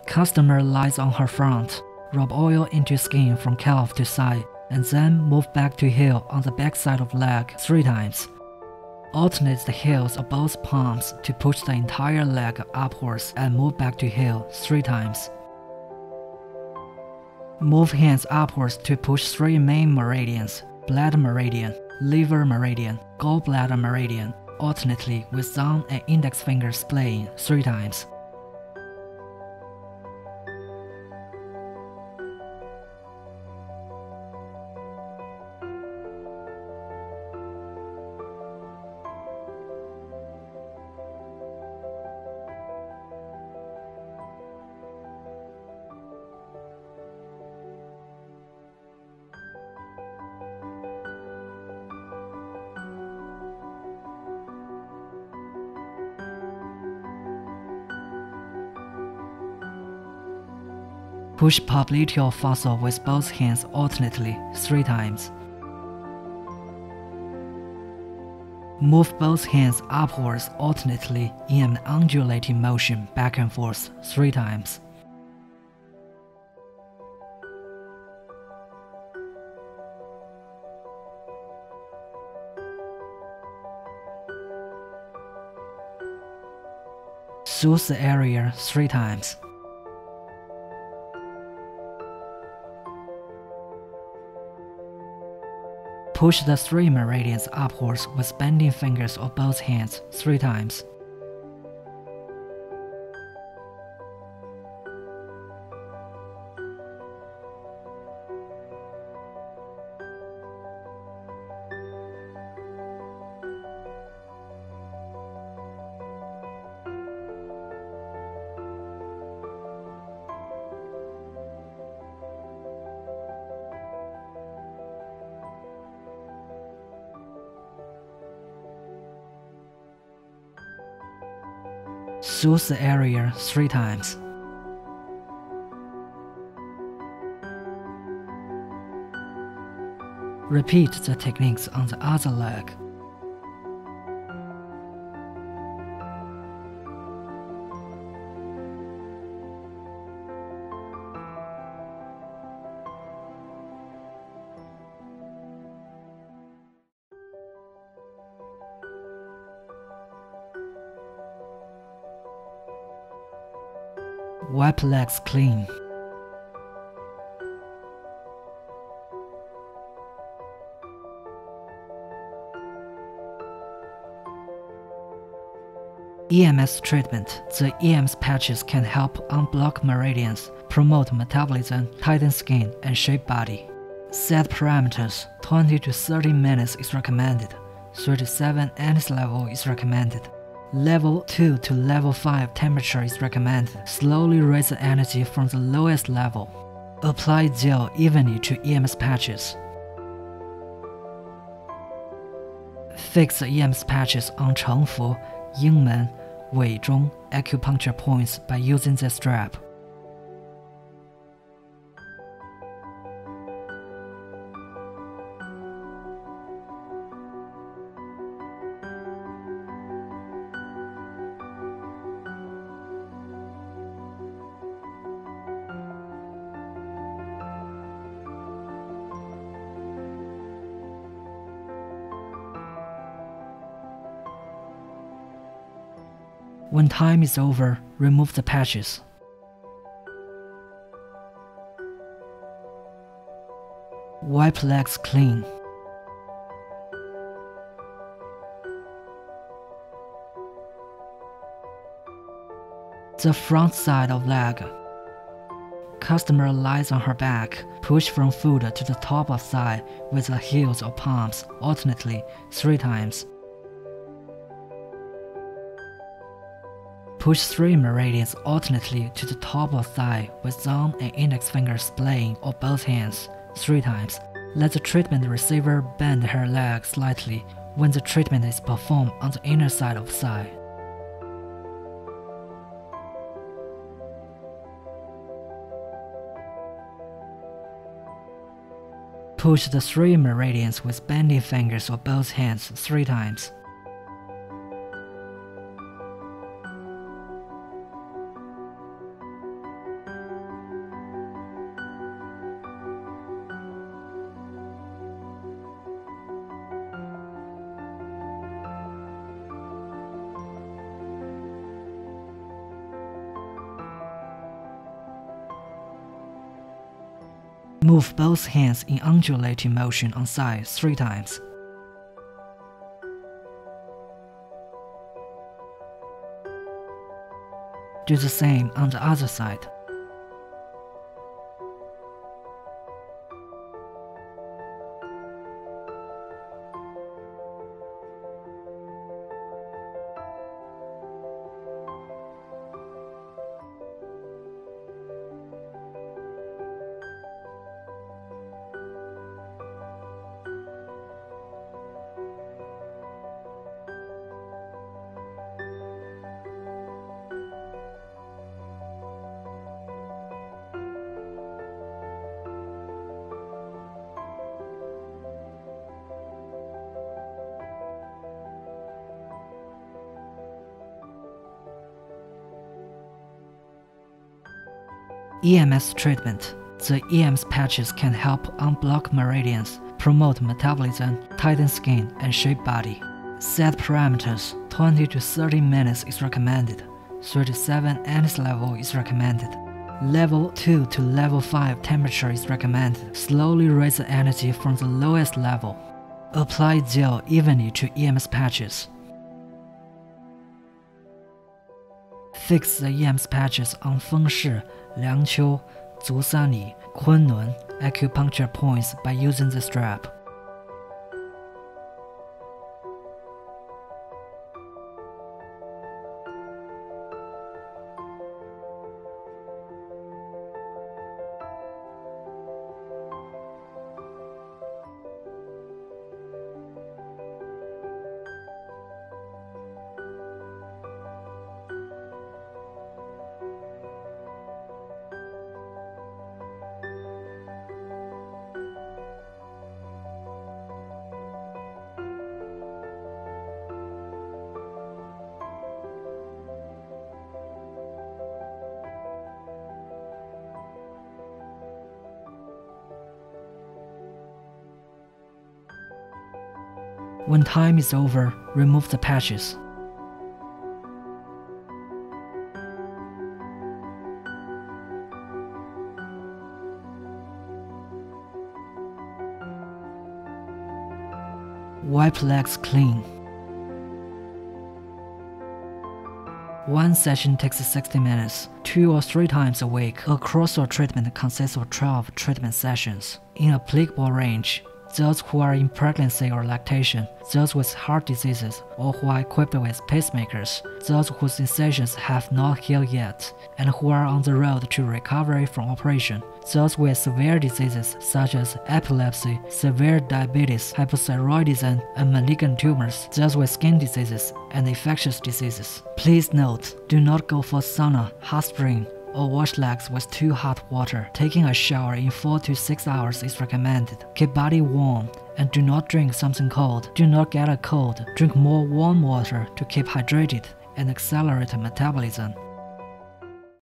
Customer lies on her front, rub oil into skin from calf to side, and then move back to heel on the back side of leg 3 times. Alternate the heels of both palms to push the entire leg upwards and move back to heel 3 times. Move hands upwards to push 3 main meridians: bladder meridian, liver meridian, gallbladder meridian, alternately with thumb and index finger splaying 3 times. Push popliteal fossa with both hands alternately 3 times. Move both hands upwards alternately in an undulating motion back and forth 3 times. Soothe the area 3 times. Push the 3 meridians upwards with bending fingers of both hands 3 times. Soothe the area 3 times. Repeat the techniques on the other leg. Wipe legs clean. EMS treatment. The EMS patches can help unblock meridians, promote metabolism, tighten skin, and shape body. Set parameters. 20 to 30 minutes is recommended. 37 NS level is recommended. Level 2 to level 5 temperature is recommended. Slowly raise the energy from the lowest level. Apply gel evenly to EMS patches. Fix the EMS patches on 城府, 阴门, 尾中 acupuncture points by using the strap. When time is over, remove the patches. Wipe legs clean. The front side of leg. Customer lies on her back, push from foot to the top of thigh with the heels or palms alternately 3 times. Push 3 meridians alternately to the top of thigh with thumb and index finger splaying of both hands 3 times. Let the treatment receiver bend her leg slightly when the treatment is performed on the inner side of thigh. Push the 3 meridians with bending fingers of both hands 3 times. Move both hands in undulating motion on side 3 times. Do the same on the other side. EMS treatment. The EMS patches can help unblock meridians, promote metabolism, tighten skin, and shape body. Set parameters: 20 to 30 minutes is recommended. 3 to 7 NS level is recommended. Level 2 to level 5 temperature is recommended. Slowly raise the energy from the lowest level. Apply gel evenly to EMS patches. Fix the EMS patches on Fengshi, Liangqiu, Zusani, Kunlun acupuncture points by using the strap. When time is over, remove the patches. Wipe legs clean. One session takes 60 minutes, 2 or 3 times a week. A crossword treatment consists of 12 treatment sessions. In applicable range, those who are in pregnancy or lactation, those with heart diseases, or who are equipped with pacemakers, those whose incisions have not healed yet, and who are on the road to recovery from operation, those with severe diseases such as epilepsy, severe diabetes, hypothyroidism, and malignant tumors, those with skin diseases and infectious diseases. Please note, do not go for sauna, hot spring, or wash legs with too hot water. Taking a shower in 4 to 6 hours is recommended. Keep body warm and do not drink something cold. Do not get a cold. Drink more warm water to keep hydrated and accelerate metabolism.